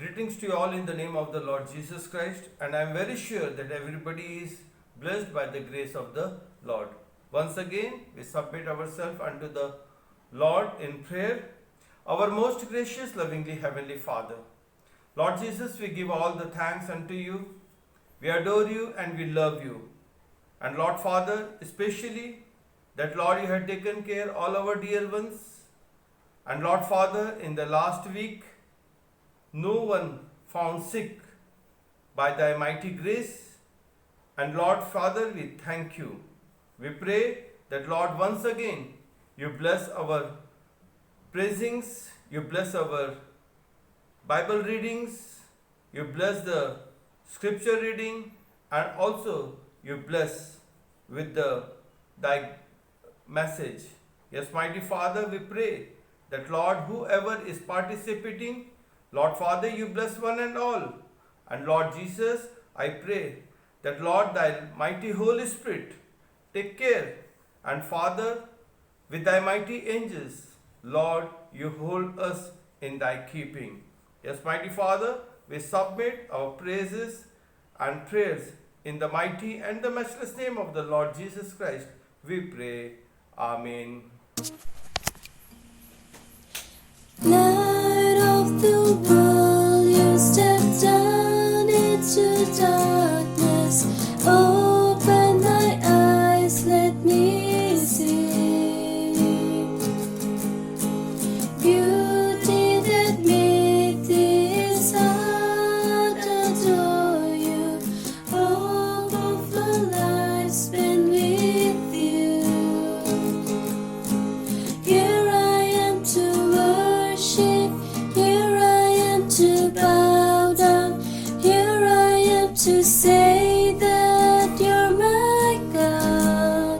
Greetings to you all in the name of the Lord Jesus Christ, and I am very sure that everybody is blessed by the grace of the Lord. Once again, we submit ourselves unto the Lord in prayer. Our most gracious, lovingly Heavenly Father, Lord Jesus, we give all the thanks unto you. We adore you and we love you. And Lord Father, especially that Lord, you have taken care all our dear ones. And Lord Father, in the last week, no one found sick by thy mighty grace. And Lord Father, we thank you. We pray that Lord, once again, you bless our praisings, you bless our Bible readings, you bless the scripture reading, and also you bless with thy message. Yes, mighty Father, we pray that Lord, whoever is participating, Lord Father, you bless one and all. And Lord Jesus, I pray that Lord, thy mighty Holy Spirit, take care. And Father, with thy mighty angels, Lord, you hold us in thy keeping. Yes, mighty Father, we submit our praises and prayers in the mighty and the matchless name of the Lord Jesus Christ. We pray. Amen. Light of the world, you stepped down into darkness. Open thy eyes, let me see beauty that made this heart adore you. Hope of a life spent with you. Here I am to worship, here I am to bow down, here I am to say that you're my God.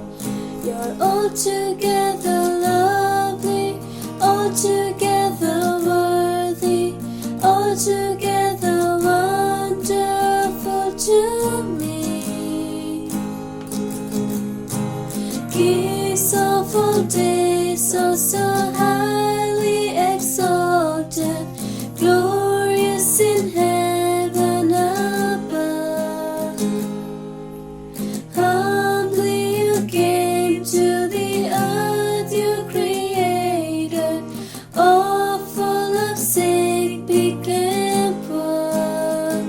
You're altogether lovely, altogether worthy, altogether wonderful to me. Kings of all days, so highly exalted, glorious in heaven above. Humbly you came to the earth you created, all for love's sake became poor.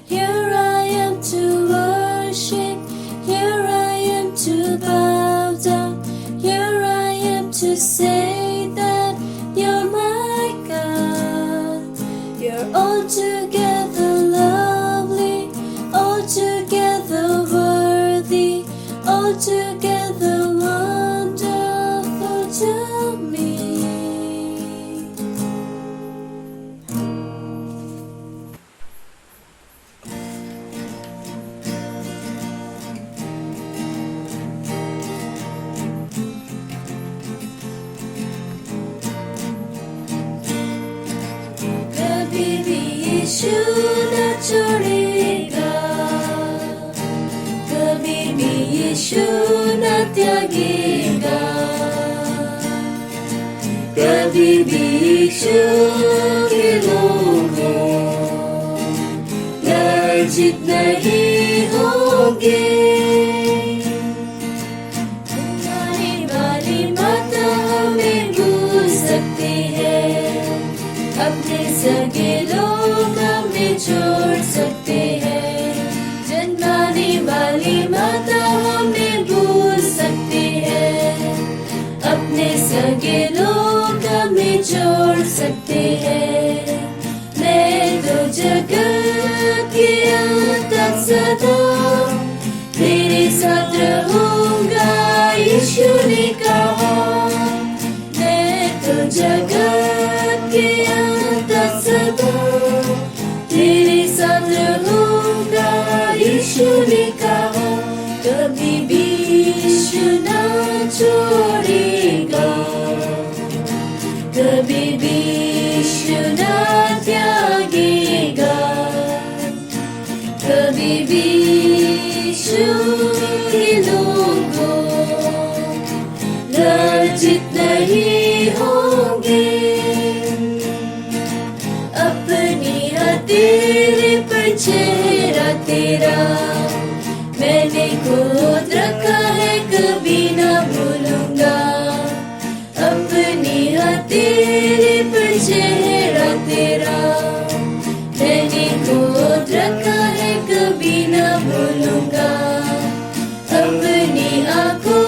Here I am to worship, here I am to bow down, here I am to say that you're my God. You're altogether lovely, altogether worthy, altogether wonderful to me. कभी भी यीशु न छोड़ेगा, कभी भी यीशु न त्यागेगा, कभी भी यीशु के लोगों लज्जित नहीं होंगे। आने वाली माता हमें भूल सकती है, अपने सगे लोग हमें छोड़ सकते हैं। जन्माने वाली माता हमें भूल सकती है, अपने सगे लोग हमें छोड़ सकते हैं। मैं तो जगत के अंत तक सदा तेरे साथ रहूंगा, यीशु ने कहा। मैं तो जगत के अंत तक सदा तेरे साथ रहूंगा, यीशु ने कहा। कभी भी यीशु ना छोड़ेगा, कभी भी यीशु ना त्यागेगा, कभी भी यीशु के लोगों लज्जित नहीं होंगे। तेरे पर चेहरा तेरा मैंने खोद रखा है, कभी ना भूलूंगा। अपने हाथ तेरे पर चेहरा तेरा मैंने खोद रखा है, कभी ना भूलूंगा। अपनी आंखों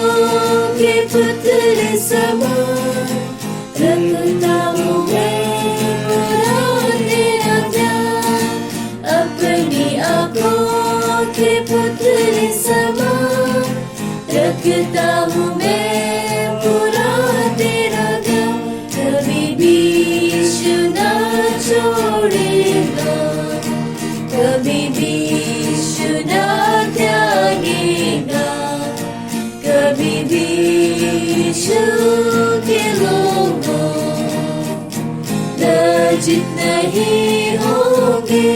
के पुतले समान रखता हूँ मैं पूरा तेरा ध्यान। अपनी आंखों के पुतले समान रखता हूँ मैं पूरा तेरा ध्यान। कभी भी यीशु ना छोड़ेगा, कभी भी यीशु ना त्यागेगा। कभी भी यीशु के लोगों लज्जित नहीं होंगे।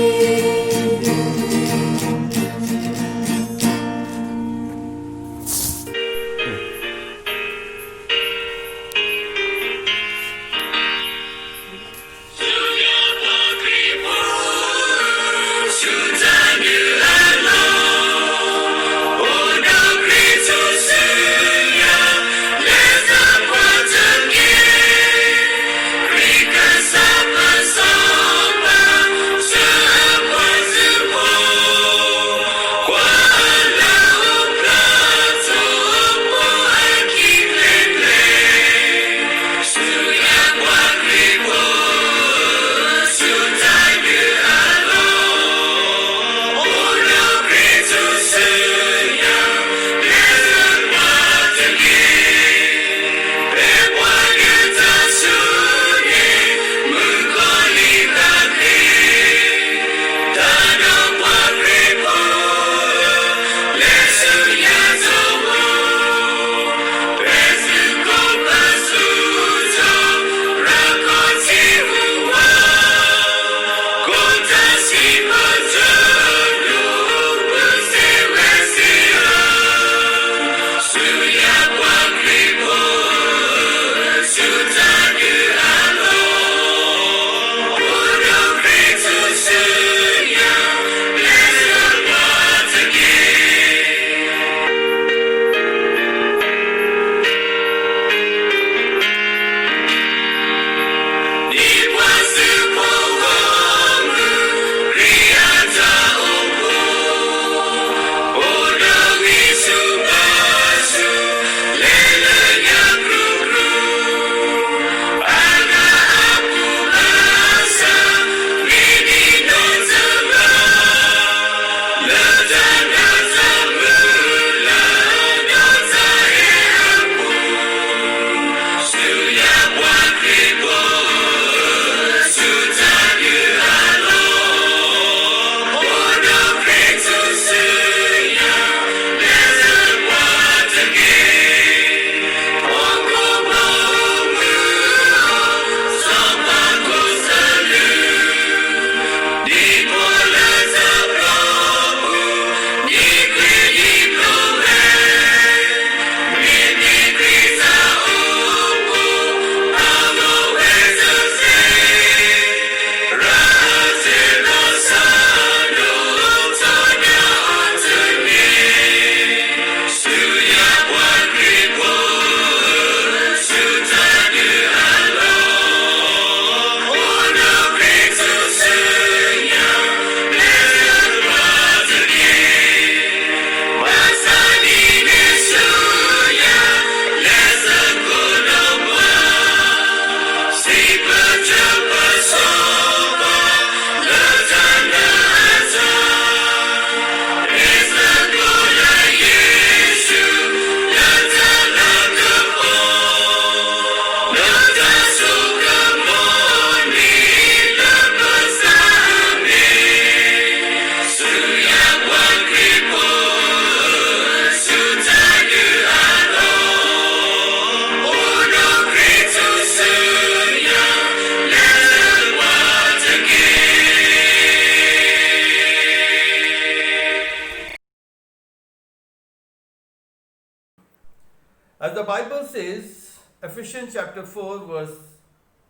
As the Bible says, Ephesians chapter 4, verse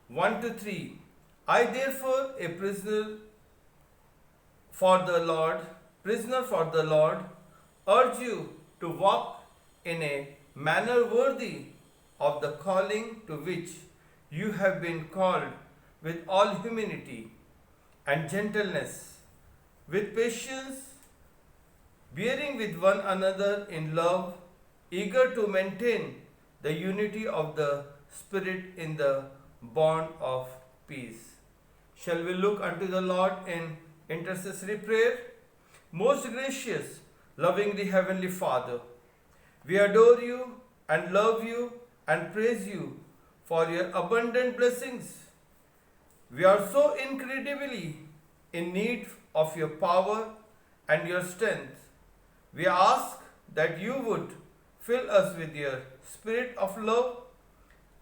1 to 3, I therefore, a prisoner for the Lord, prisoner for the Lord, urge you to walk in a manner worthy of the calling to which you have been called, with all humility and gentleness, with patience, bearing with one another in love, eager to maintain the unity of the Spirit in the bond of peace. Shall we look unto the Lord in intercessory prayer? Most gracious, lovingly Heavenly Father, we adore you and love you and praise you for your abundant blessings. We are so incredibly in need of your power and your strength. We ask that you would fill us with your spirit of love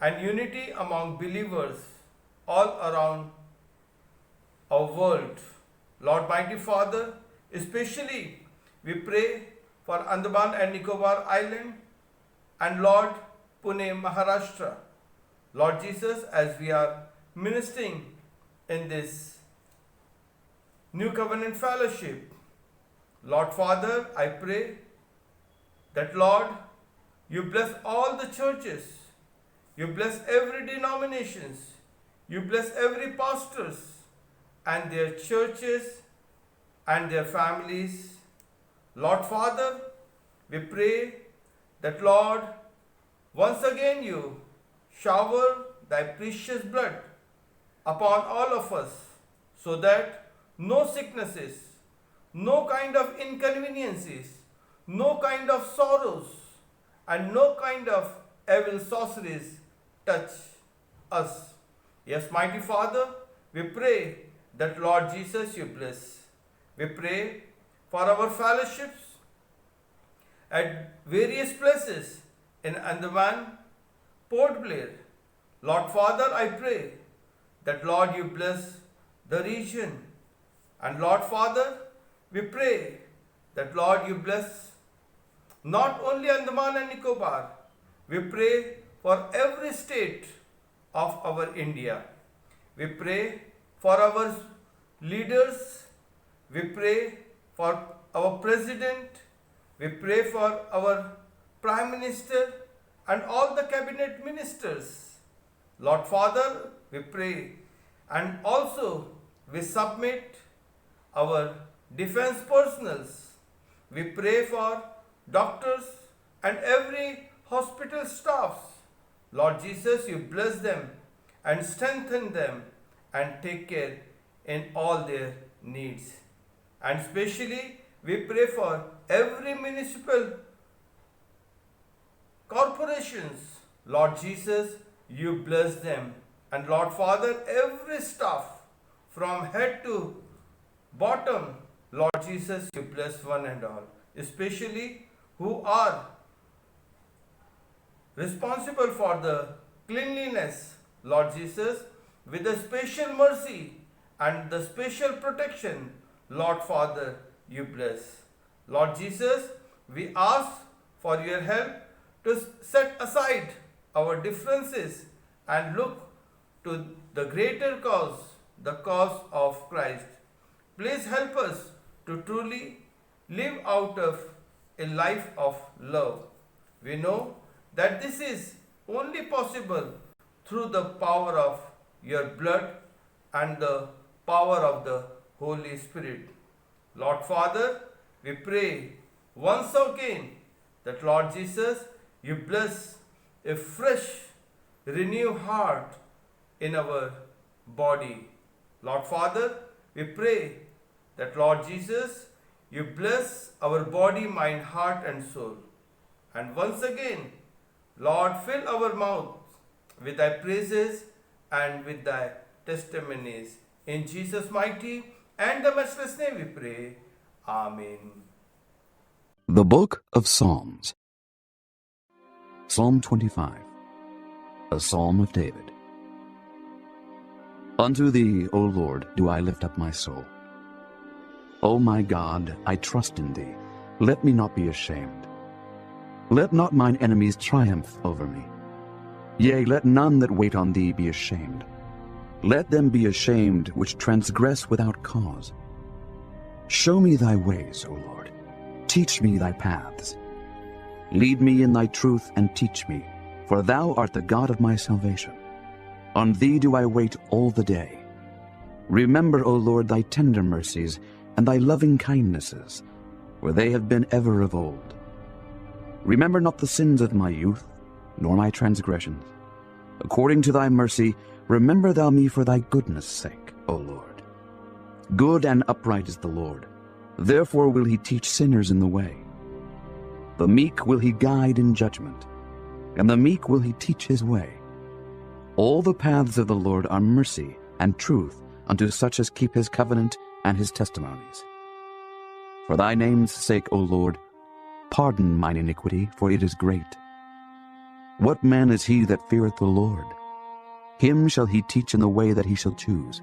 and unity among believers all around our world. Lord mighty Father, especially we pray for Andaman and Nicobar Island and Lord Pune, Maharashtra. Lord Jesus, as we are ministering in this New Covenant Fellowship, Lord Father, I pray that Lord, you bless all the churches, you bless every denominations, you bless every pastors and their churches and their families. Lord Father, we pray that Lord, once again you shower thy precious blood upon all of us, so that no sicknesses, no kind of inconveniences, no kind of sorrows, and no kind of evil sorceries touch us. Yes, mighty Father, we pray that Lord Jesus you bless. We pray for our fellowships at various places in Andaman, Port Blair. Lord Father, I pray that Lord you bless the region. And Lord Father, we pray that Lord you bless not only Andaman and Nicobar, we pray for every state of our India. We pray for our leaders, we pray for our president, we pray for our prime minister and all the cabinet ministers. Lord Father, we pray, and also we submit our defense personals. We pray for doctors and every hospital staffs. Lord Jesus, you bless them and strengthen them and take care in all their needs. And especially we pray for every municipal corporations. Lord Jesus, you bless them. And Lord Father, every staff from head to bottom, Lord Jesus, you bless one and all, especially who are responsible for the cleanliness. Lord Jesus, with the special mercy and the special protection, Lord Father, you bless. Lord Jesus, we ask for your help to set aside our differences and look to the greater cause, the cause of Christ. Please help us to truly live out of a life of love. We know that this is only possible through the power of your blood and the power of the Holy Spirit. Lord Father, we pray once again that Lord Jesus, you bless a fresh, renewed heart in our body. Lord Father, we pray that Lord Jesus, you bless our body, mind, heart and soul. And once again, Lord, fill our mouths with thy praises and with thy testimonies. In Jesus' mighty and the matchless name we pray. Amen. The Book of Psalms. Psalm 25, a Psalm of David. Unto thee, O Lord, do I lift up my soul. O my God, I trust in thee. Let me not be ashamed. Let not mine enemies triumph over me. Yea, let none that wait on thee be ashamed. Let them be ashamed which transgress without cause. Show me thy ways, O Lord. Teach me thy paths. Lead me in thy truth and teach me, for thou art the God of my salvation. On thee do I wait all the day. Remember, O Lord, thy tender mercies and thy loving kindnesses, for they have been ever of old. Remember not the sins of my youth, nor my transgressions. According to thy mercy, remember thou me for thy goodness' sake, O Lord. Good and upright is the Lord. Therefore will he teach sinners in the way. The meek will he guide in judgment, and the meek will he teach his way. All the paths of the Lord are mercy and truth unto such as keep his covenant and his testimonies. For thy name's sake, O Lord, pardon mine iniquity, for it is great. What man is he that feareth the Lord? Him shall he teach in the way that he shall choose.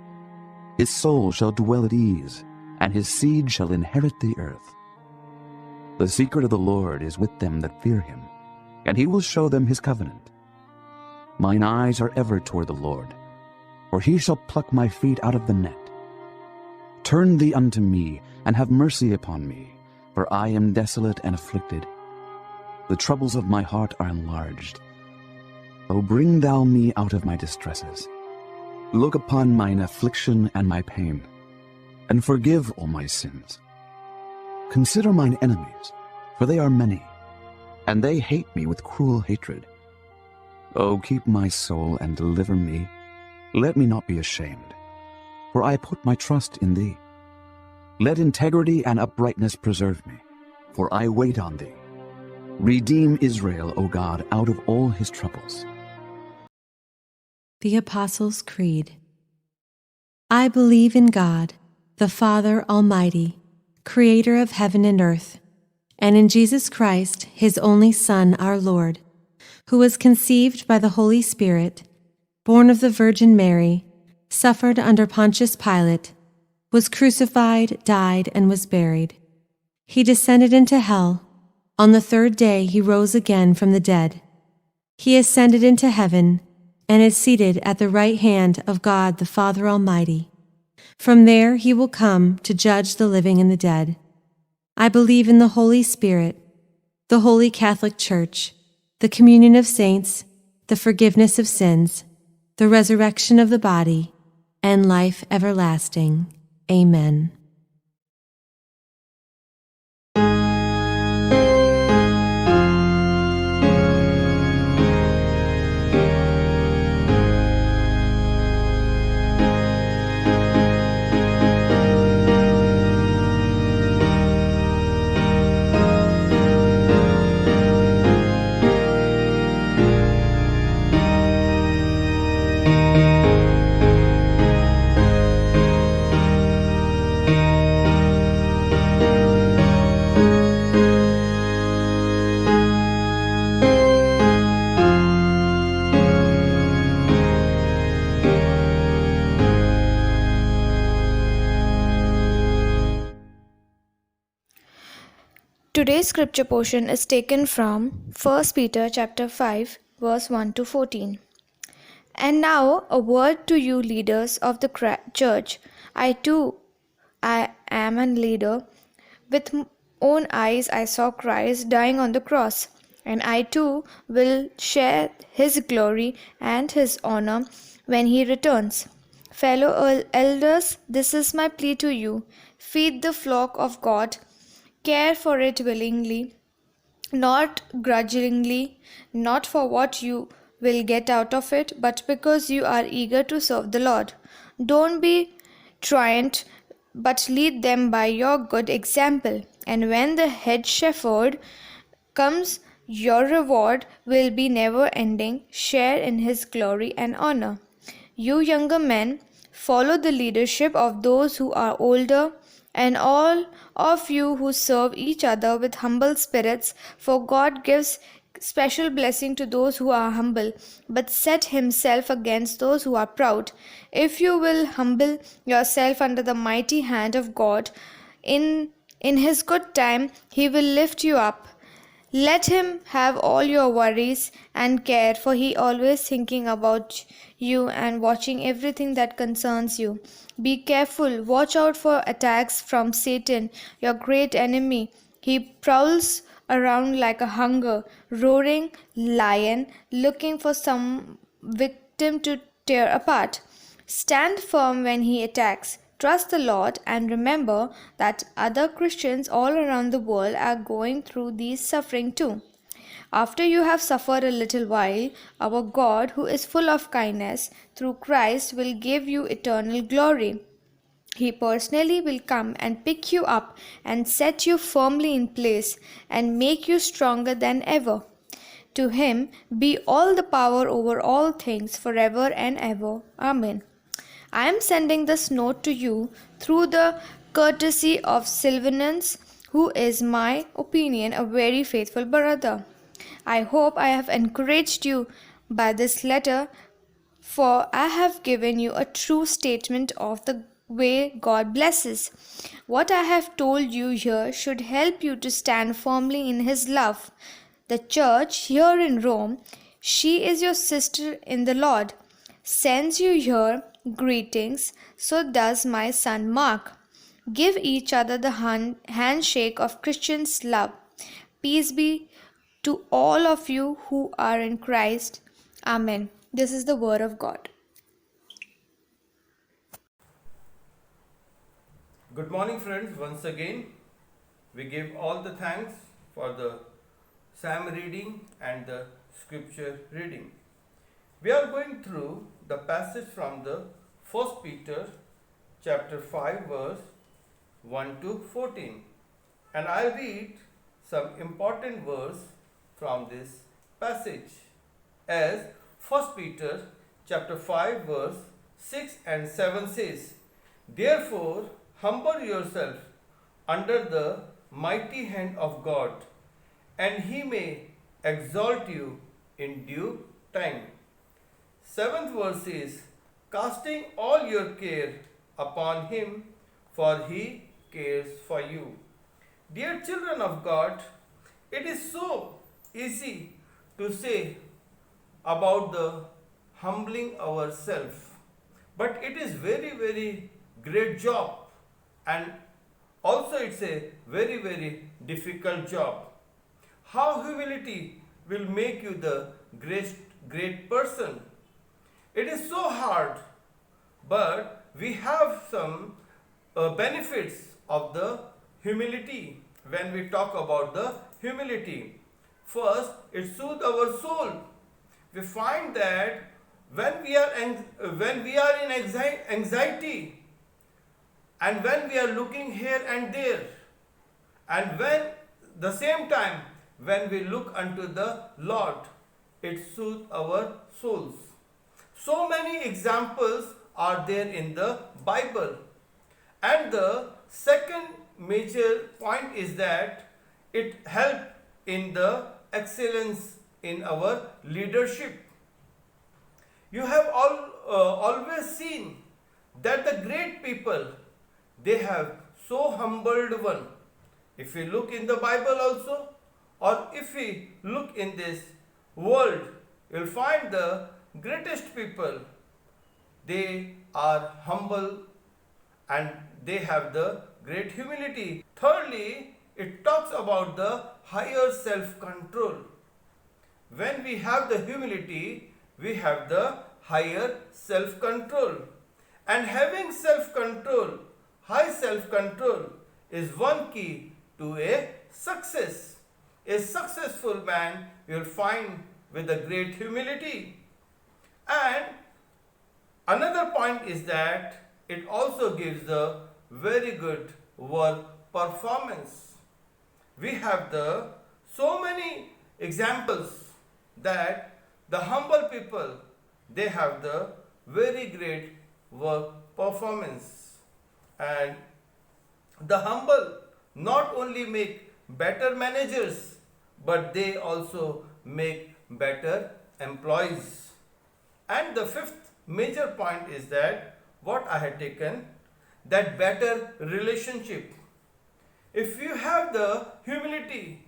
His soul shall dwell at ease, and his seed shall inherit the earth. The secret of the Lord is with them that fear him, and he will show them his covenant. Mine eyes are ever toward the Lord, for he shall pluck my feet out of the net. Turn thee unto me, and have mercy upon me, for I am desolate and afflicted. The troubles of my heart are enlarged. O bring thou me out of my distresses. Look upon mine affliction and my pain, and forgive all my sins. Consider mine enemies, for they are many, and they hate me with cruel hatred. O keep my soul and deliver me. Let me not be ashamed, for I put my trust in thee. Let integrity and uprightness preserve me, for I wait on thee. Redeem Israel, O God, out of all his troubles. The Apostles' Creed. I believe in God, the Father Almighty, creator of heaven and earth, and in Jesus Christ, his only Son, our Lord, who was conceived by the Holy Spirit, born of the Virgin Mary, suffered under Pontius Pilate, was crucified, died, and was buried. He descended into hell. On the third day he rose again from the dead. He ascended into heaven and is seated at the right hand of God the Father Almighty. From there he will come to judge the living and the dead. I believe in the Holy Spirit, the Holy Catholic Church, the communion of saints, the forgiveness of sins, the resurrection of the body, and life everlasting. Amen. Today's scripture portion is taken from 1 Peter chapter 5 verse 1 to 14. And now a word to you leaders of the church. I am a leader. With own eyes I saw Christ dying on the cross, and I too will share his glory and his honor when he returns. Fellow elders, this is my plea to you. Feed the flock of God. Care for it willingly, not grudgingly, not for what you will get out of it, but because you are eager to serve the Lord. Don't be truant, but lead them by your good example. And when the head shepherd comes, your reward will be never ending. Share in his glory and honor. You younger men, follow the leadership of those who are older, and all of you who serve each other with humble spirits, for God gives special blessing to those who are humble, but set himself against those who are proud. If you will humble yourself under the mighty hand of God, in his good time he will lift you up. Let him have all your worries and care, for he always thinking about you and watching everything that concerns you. Be careful, watch out for attacks from Satan, your great enemy. He prowls around like a roaring lion looking for some victim to tear apart. Stand firm when he attacks. Trust the Lord and remember that other Christians all around the world are going through these suffering too. After you have suffered a little while, our God, who is full of kindness, through Christ will give you eternal glory. He personally will come and pick you up and set you firmly in place and make you stronger than ever. To him be all the power over all things forever and ever. Amen. I am sending this note to you through the courtesy of Silvanus, who is my opinion a very faithful brother. I hope I have encouraged you by this letter, for I have given you a true statement of the way God blesses. What I have told you here should help you to stand firmly in His love. The church here in Rome, she is your sister in the Lord, sends you here greetings. So does my son Mark. Give each other the handshake of Christians' love. Peace be to all of you who are in Christ. Amen. This is the word of God. Good morning, friends. Once again, we give all the thanks for the psalm reading and the scripture reading. We are going through the passage from the 1 Peter chapter 5 verse 1 to 14, and I read some important verse from this passage, as 1 Peter chapter 5 verse 6 and 7 says, "Therefore humble yourself under the mighty hand of God, and He may exalt you in due time." Seventh verse is, "Casting all your care upon Him, for He cares for you." Dear children of God, it is so easy to say about the humbling ourselves, but it is very great job, and also it's a very difficult job. How humility will make you the great person. It is so hard, but we have some benefits of the humility when we talk about the humility. First, it soothes our soul. We find that when we are in anxiety, and when we are looking here and there, and when the same time when we look unto the Lord, it soothes our souls. So many examples are there in the Bible. And the second major point is that it helps in the excellence in our leadership. You have always seen that the great people, they have so humbled one. If we look in the Bible also, or if we look in this world, you'll find the greatest people, they are humble and they have the great humility. Thirdly, it talks about the higher self-control. When we have the humility, we have the higher self-control. And having self-control, high self-control, is one key to a success. A successful man you'll find with a great humility. And another point is that it also gives the very good work performance. We have the so many examples that the humble people, they have the very great work performance. And the humble not only make better managers, but they also make better employees. And the fifth major point is that what I had taken, that better relationship. If you have the humility,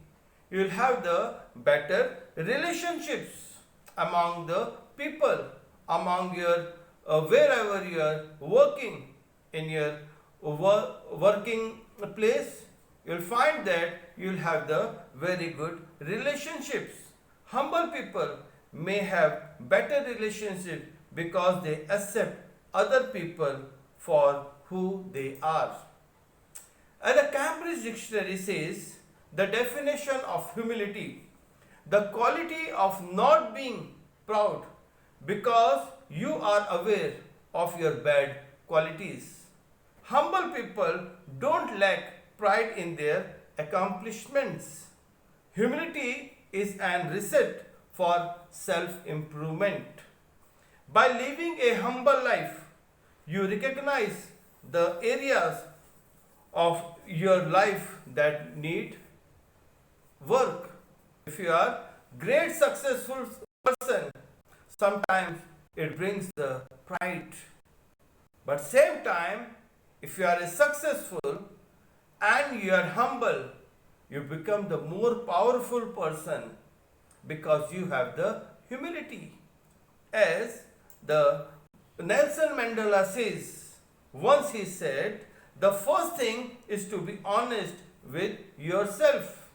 you will have the better relationships among the people, among your wherever you are working. in your working place, you'll find that you'll have the very good relationships. Humble people may have better relationship because they accept other people for who they are. And the Cambridge Dictionary says the definition of humility, the quality of not being proud because you are aware of your bad qualities. Humble people don't lack pride in their accomplishments. Humility is an reset for self improvement. By living a humble life, you recognize the areas of your life that need work. If you are great successful person, sometimes it brings the pride. But same time, if you are a successful and you are humble, you become the more powerful person because you have the humility. As the Nelson Mandela says, once he said, the first thing is to be honest with yourself.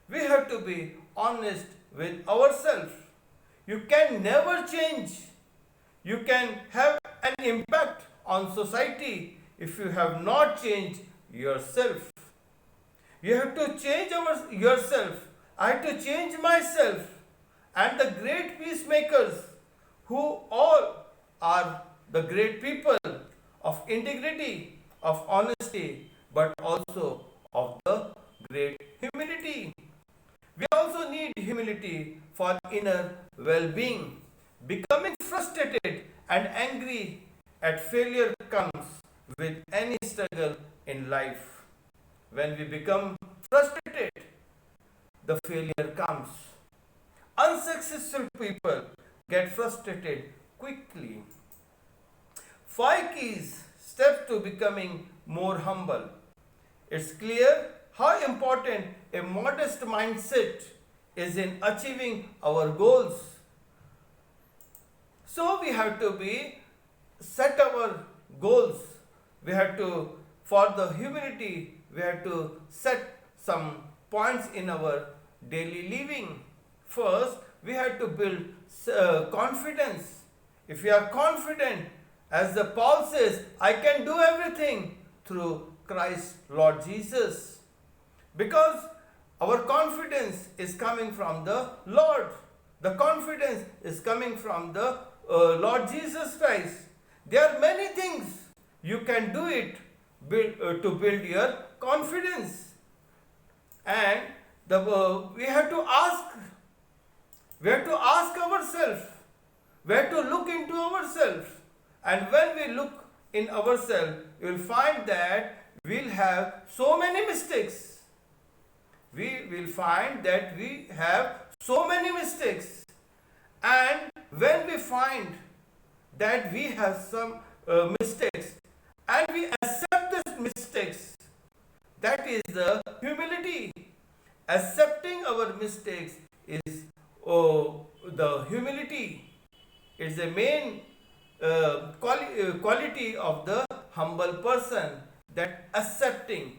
We have to be honest with ourselves. You can never change. You can have an impact on society if you have not changed yourself. You have to change yourself. I have to change myself. And the great peacemakers, who all are the great people of integrity, of honesty, but also of the great humility. We also need humility for inner well-being. Becoming frustrated and angry at failure comes with any struggle in life. When we become frustrated, the failure comes. Unsuccessful people get frustrated quickly. 5 keys steps to becoming more humble. It's clear how important a modest mindset is in achieving our goals. So we have to set our goals. We have to, for the humility, we have to set some points in our daily living. First, we have to build confidence. If we are confident, as the Paul says, I can do everything through Christ Lord Jesus. Because our confidence is coming from the Lord. The confidence is coming from the Lord Jesus Christ. There are many things you can do it to build your confidence. And we have to ask. We have to ask ourselves. We have to look into ourselves. And when we look in ourselves, you will find that we'll have so many mistakes. We will find that we have so many mistakes. And when we find that we have some mistakes and we accept these mistakes, that is the humility. Accepting our mistakes is the humility. It's the main quality of the humble person, that accepting.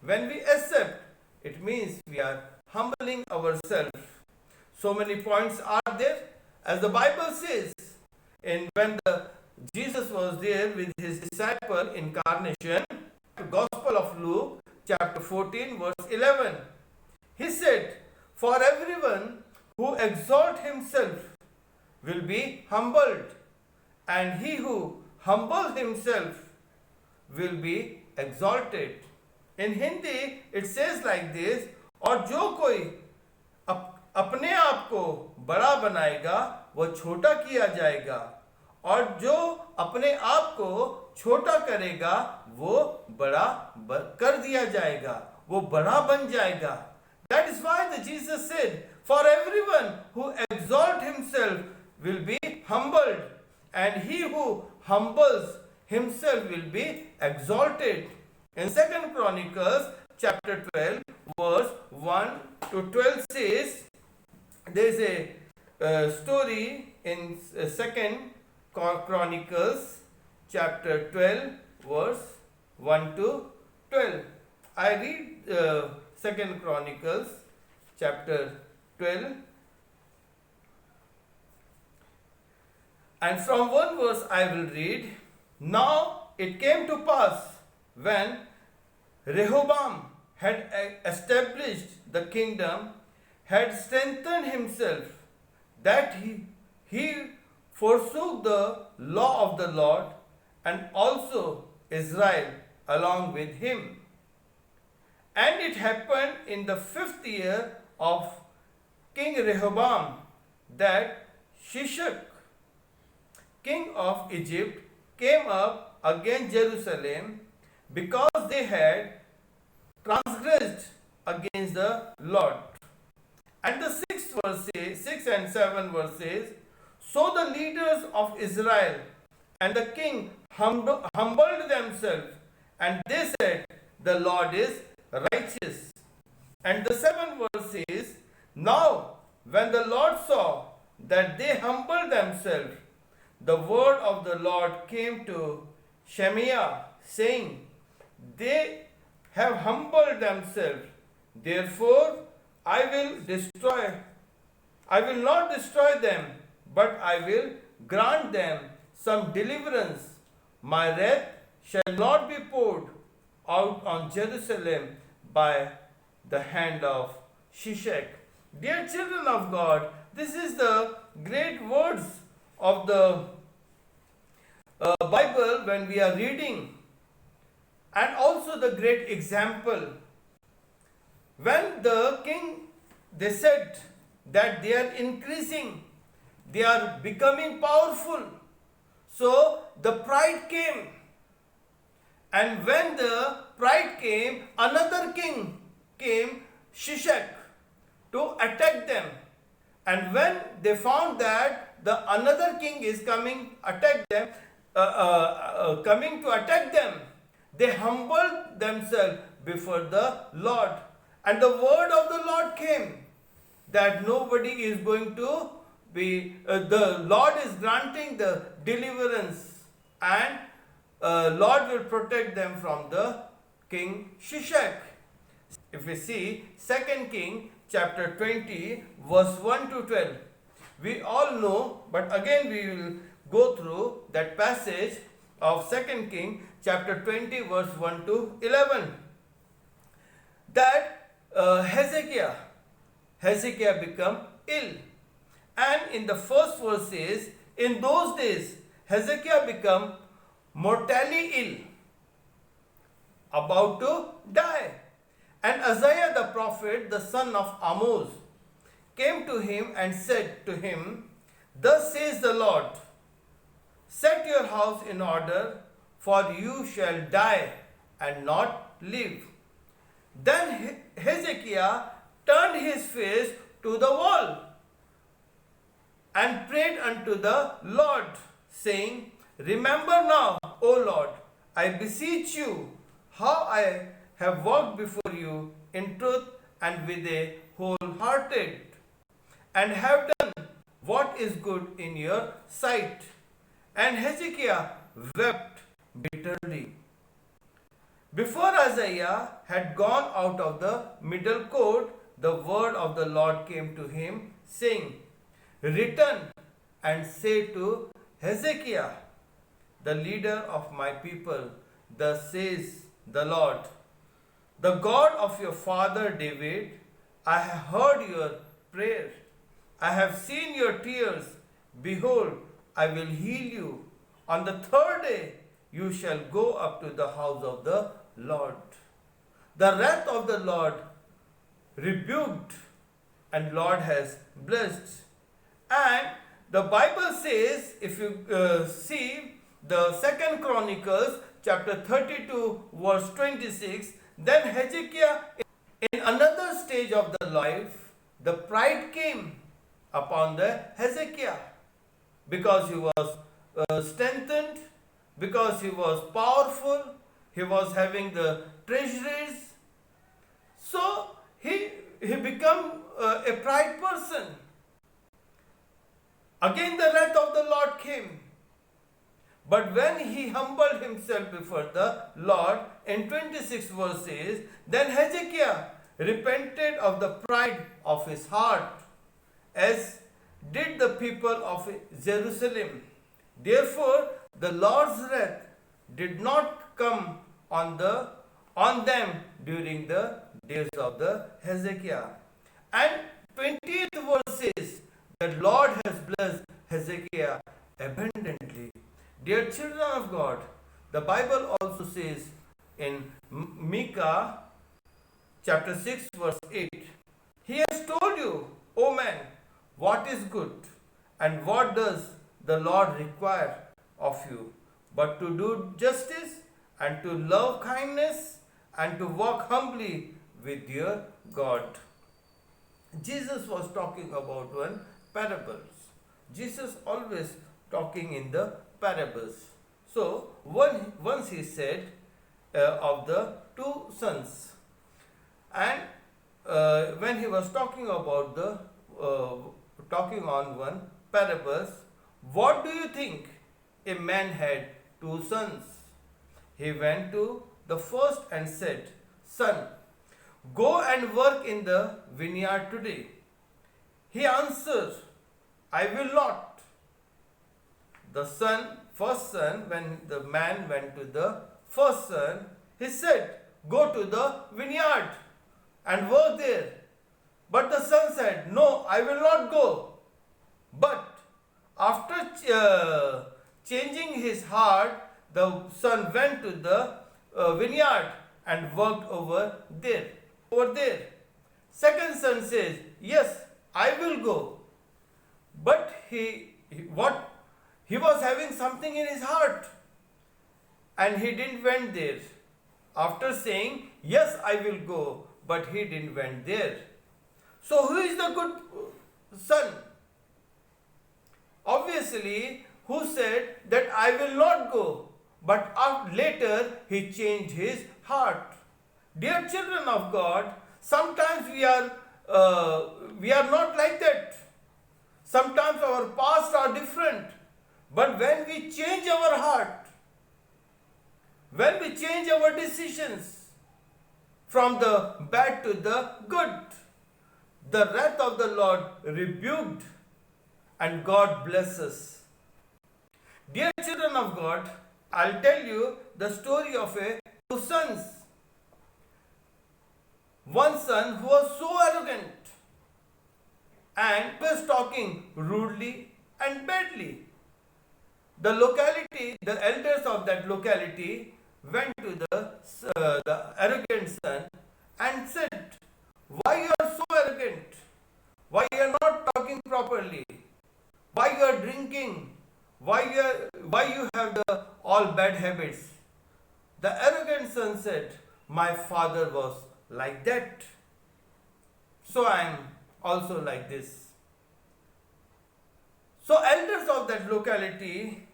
When we accept, it means we are humbling ourselves. So many points are there. As the Bible says, when Jesus was there with his disciple incarnation, the Gospel of Luke, chapter 14, verse 11, he said, for everyone who exalts himself will be humbled, and he who humbles himself will be exalted. In Hindi, it says like this, और जो कोई अपने आप को बड़ा बनाएगा वो छोटा किया जाएगा, और जो अपने आप को छोटा करेगा वो बड़ा कर दिया जाएगा, वो बड़ा बन जाएगा. That is why the Jesus said, for everyone who exalts himself will be humbled, and he who humbles himself will be exalted. In 2 Chronicles chapter 12 verse 1 to 12 says, there is a story in 2 Chronicles chapter 12 verse 1 to 12. I read 2nd Chronicles chapter 12, and from one verse I will read. Now it came to pass when Rehoboam had established the kingdom, had strengthened himself, that he forsook the law of the Lord, and also Israel along with him. And it happened in the 5th year of King Rehoboam that Shishak, king of Egypt, came up against Jerusalem, because they had transgressed against the Lord. And the 6 and 7 verses, so the leaders of Israel and the king humbled themselves, and they said, the Lord is righteous. And the 7 verses, now when the Lord saw that they humbled themselves, the word of the Lord came to Shemaiah, saying, they have humbled themselves, therefore I will not destroy them, but I will grant them some deliverance. My wrath shall not be poured out on Jerusalem by the hand of Shishak. Dear children of God, this is the great words of the Bible when we are reading, and also the great example. When the king, they said that they are increasing, they are becoming powerful. So the pride came. And when the pride came, another king came, Shishak, to attack them. And when they found that the another king is coming to attack them, they humbled themselves before the Lord. And the word of the Lord came that nobody is going to be, the Lord is granting the deliverance, and Lord will protect them from the king Shishak. If we see 2nd King chapter 20 verse 1 to 12, we all know, but again we will go through that passage of 2nd King chapter 20 verse 1 to 11, that Hezekiah become ill. And in the first verse says, in those days Hezekiah become mortally ill, about to die. And Isaiah the prophet, the son of Amoz, came to him and said to him, thus says the Lord, set your house in order, for you shall die and not live. Then Hezekiah turned his face to the wall and prayed unto the Lord, saying, remember now, O Lord, I beseech you, how I have walked before you in truth and with a wholehearted, and have done what is good in your sight. And Hezekiah wept bitterly. Before Isaiah had gone out of the middle court, the word of the Lord came to him, saying, return and say to Hezekiah, the leader of my people, thus says the Lord, the God of your father David, I have heard your prayer. I have seen your tears. Behold, I will heal you. On the 3rd day you shall go up to the house of the Lord. The wrath of the Lord rebuked, and Lord has blessed. And the Bible says, if you see the 2nd Chronicles chapter 32 verse 26, then Hezekiah, in another stage of the life, the pride came upon the Hezekiah, because he was strengthened, because he was powerful, he was having the treasuries. So he became a pride person. Again the wrath of the Lord came. But when he humbled himself before the Lord, in 26 verses, then Hezekiah repented of the pride of his heart, as did the people of Jerusalem. Therefore, the Lord's wrath did not come on them during the days of the Hezekiah. And 20th verse says, the Lord has blessed Hezekiah abundantly. Dear children of God, the Bible also says in Micah chapter 6 verse 8, He has told you, O man, what is good and what does the Lord require of you, but to do justice and to love kindness and to walk humbly with your God. Jesus was talking about one parables. Jesus always talking in the parables. So once he said of the two sons, and when he was talking about the talking on one parables, what do you think? A man had two sons. He went to the first and said, Son, go and work in the vineyard today. He answered, I will not. The first son, when the man went to the first son, he said, Go to the vineyard and work there. But the son said, No, I will not go. But after changing his heart, the son went to the vineyard and worked over there. Second son says, Yes, I will go. But he was having something in his heart, and he didn't went there. After saying, Yes, I will go, but he didn't went there. So who is the good son? Obviously, who said that I will not go, but later he changed his heart. Dear children of God, sometimes we are not like that. Sometimes our past are different. But when we change our heart, when we change our decisions from the bad to the good, the wrath of the Lord rebuked and God blesses. Dear children of God, I'll tell you the story of two sons. One son who was so arrogant and was talking rudely and badly. The elders of that locality went to the arrogant son and said, Why you are so arrogant? Why you are not talking properly? Why you are drinking? Why you have all bad habits? The arrogant son said, My father was like that, so I am also like this. So elders of that locality,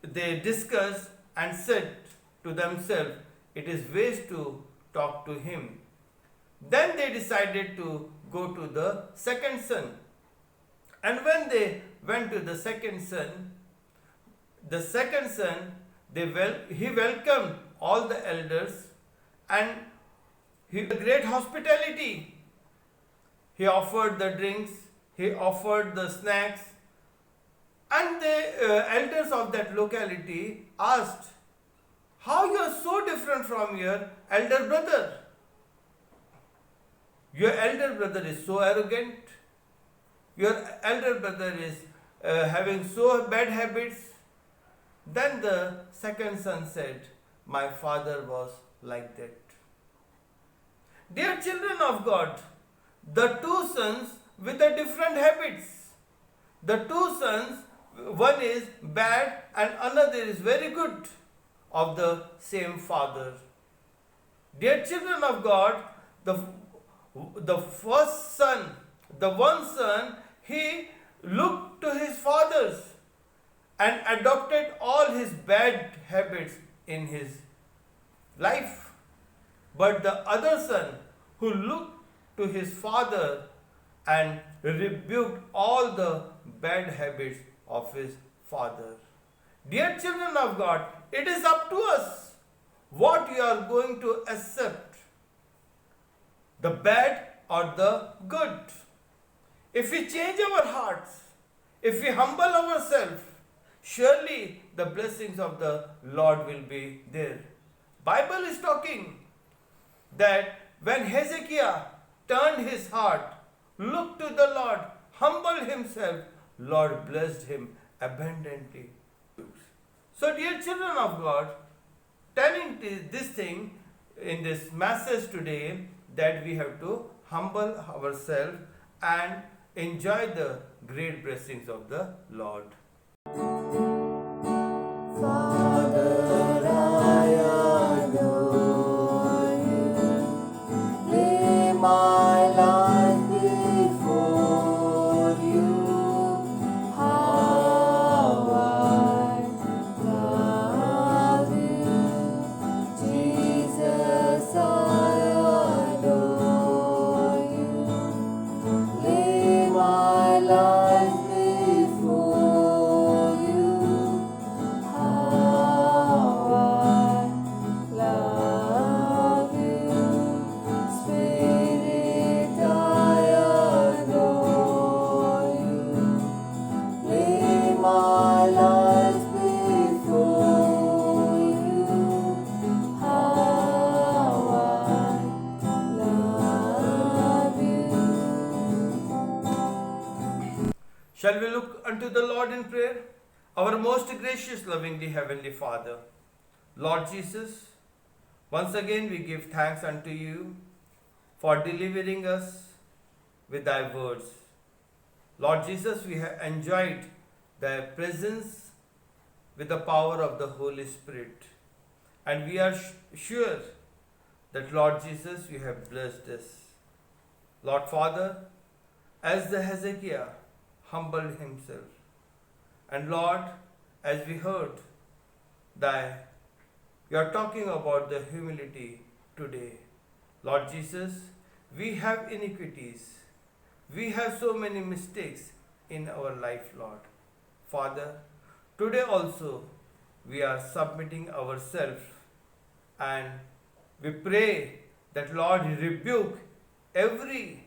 they discussed and said to themselves, it is waste to talk to him. Then they decided to go to the second son. And when they went to the second son, he welcomed all the elders and he had great hospitality. He offered the drinks, he offered the snacks, and the elders of that locality asked, How you are so different from your elder brother? Your elder brother is so arrogant. Your elder brother is having so bad habits. Then the second son said, My father was like that. Dear children of God, the two sons with the different habits. The two sons, one is bad and another is very good, of the same father. Dear children of God, the first son, the one son, he looked to his fathers and adopted all his bad habits in his life. But the other son, who looked to his father and rebuked all the bad habits of his father. Dear children of God, it is up to us what you are going to accept, the bad or the good. If we change our hearts, if we humble ourselves, surely the blessings of the Lord will be there. Bible is talking that when Hezekiah turned his heart, looked to the Lord, humbled himself, Lord blessed him abundantly. So, dear children of God, telling this thing in this message today, that we have to humble ourselves and enjoy the great blessings of the Lord. Father, I adore you. Lay my life before you. How I love you. Jesus, I adore you. Lay my life before you. How I love you. Spirit, I adore you. Lay my life before you. How I love you. Shall we look unto the Lord in prayer? Our most gracious, lovingly Heavenly Father, Lord Jesus, once again we give thanks unto you for delivering us with thy words. Lord Jesus, we have enjoyed thy presence with the power of the Holy Spirit. And we are sure that, Lord Jesus, you have blessed us. Lord Father, as the Hezekiah humbled himself, and Lord, as we heard, you are talking about the humility today. Lord Jesus, we have iniquities. We have so many mistakes in our life, Lord. Father, today also we are submitting ourselves, and we pray that, Lord, you rebuke every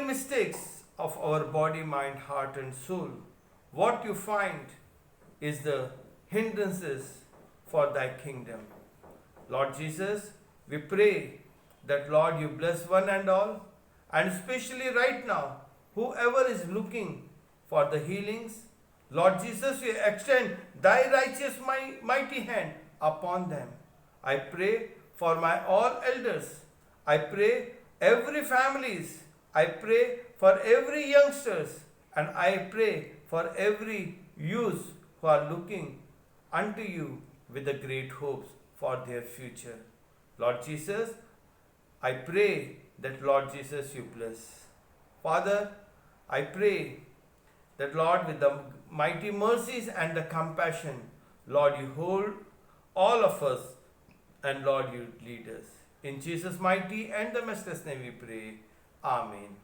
mistakes of our body, mind, heart and soul. What you find is the hindrances for thy kingdom. Lord Jesus, we pray that, Lord, you bless one and all, and especially right now, whoever is looking for the healings, Lord Jesus, we extend thy righteous mighty hand upon them. I pray for my all elders. I pray every families. I pray for every youngsters, and I pray for every youth who are looking unto you with the great hopes for their future. Lord Jesus, I pray that, Lord Jesus, you bless. Father, I pray that, Lord, with the mighty mercies and the compassion, Lord, you hold all of us, and Lord, you lead us. In Jesus' mighty and the matchless name we pray. Amen.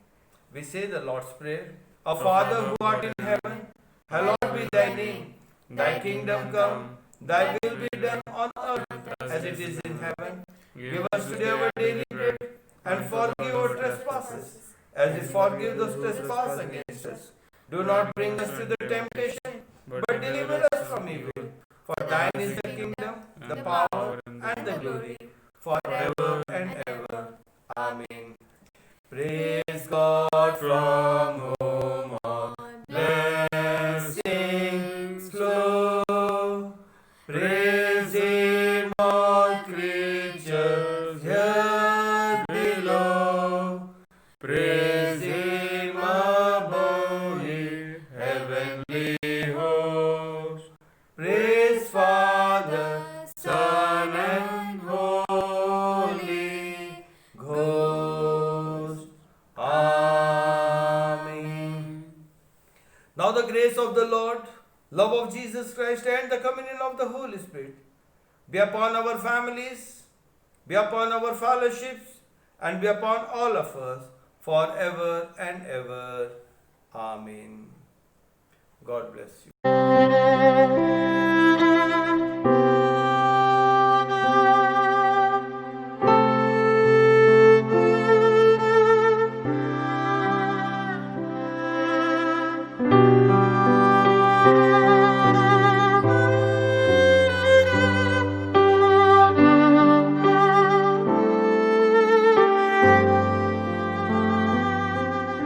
We say the Lord's Prayer. Our Father who art in heaven, hallowed be thy name. Thy kingdom come, thy will be done on earth as it is in heaven. Give us today our daily bread, and forgive our trespasses, as we forgive those trespass against us. Do not bring us to the temptation, but deliver us from evil. For thine is the kingdom, the power, and the glory, forever and ever. Amen. Praise God from whom all blessings flow. Praise Him, all creatures here below. Praise Him above, ye heavenly hosts. Praise Father, Son, and Holy Ghost. Amen. Now the grace of the Lord, love of Jesus Christ, and the communion of the Holy Spirit be upon our families, be upon our fellowships, and be upon all of us forever and ever. Amen. God bless you.